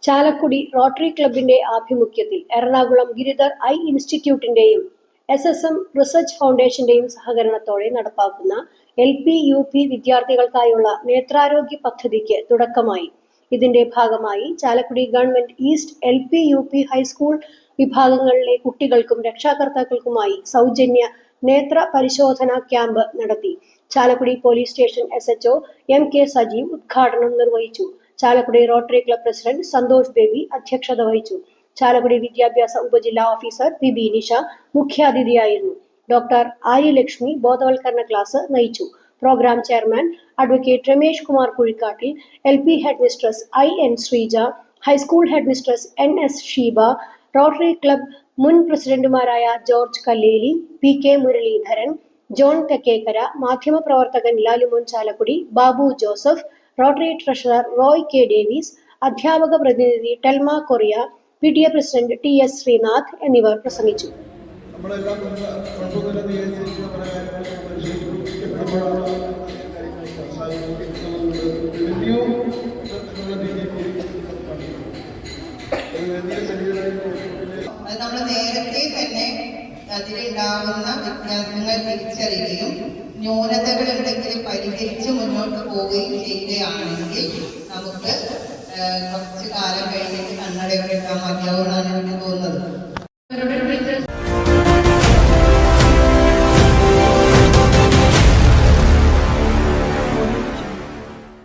Chalakudy rotary ക്ലബിന്റെ ആഭിമുഖ്യത്തിൽ Ernakulam Giridhar eye ഇൻസ്റ്റിറ്റ്യൂട്ടിന്റെയും SSM റിസർച്ച് ഫൗണ്ടേഷന്റെയും സഹകരണത്തോടെ നടപ്പാക്കുന്ന LP UP വിദ്യാർത്ഥികൾക്കായുള്ള നേത്രാരോഗ്യ പദ്ധതിക്ക് തുടക്കമായി. ഇതിന്റെ ഭാഗമായി Chalakudy government east LP UP high school വിഭാഗങ്ങളിലെ കുട്ടികൾക്കും രക്ഷാകർത്താക്കൾക്കുമായി സൗജന്യ നേത്ര പരിശോധനാ ക്യാമ്പ് നടത്തി. Chalakudy police station SHO MK Sajeev ഉദ്ഘാടനം നിർവഹിച്ചു. Chalakudy rotary club president Santhosh Baby അധ്യക്ഷത വഹിച്ചു. ചാലക്കുടി വിദ്യാഭ്യാസ ഉപജില്ലാ ഓഫീസർ PB നിഷ മുഖ്യാതിഥിയായിരുന്നു. ഡോക്ടർ ആര്യലക്ഷ്മി ബോധവൽക്കരണ ക്ലാസ് നയിച്ചു. Programme chairman advocate Ramesh Kumar Kuzhikkattil, LP head mistress IN Sreeja, high school head mistress NS Sheeba, rotary club മുൻ പ്രസിഡന്റുമാരായ George Kalleli, PK Muraleedharan, John Thekkekara, മാധ്യമപ്രവർത്തകൻ Lalumon Chalakudy, Babu Joseph, rotary treasurer Roy K Davis, അധ്യാപക പ്രതിനിധി Telma Correa, PTA president TS Sreenath എന്നിവർ പ്രസംഗിച്ചു. നമ്മൾ നേരത്തെ തന്നെ അതിലുണ്ടാകുന്ന വ്യത്യാസങ്ങൾ തിരിച്ചറിയുകയും ന്യൂനതകൾ ഉണ്ടെങ്കിൽ പരിഹരിച്ച് മുന്നോട്ട് പോവുകയും ചെയ്യുകയാണെങ്കിൽ നമുക്ക് കുറച്ച് കാലം കഴിഞ്ഞിട്ട് കണ്ണടയൊക്കെ ഇട്ടാൽ മതിയാവുമെന്നാണ് എനിക്ക് തോന്നുന്നത്.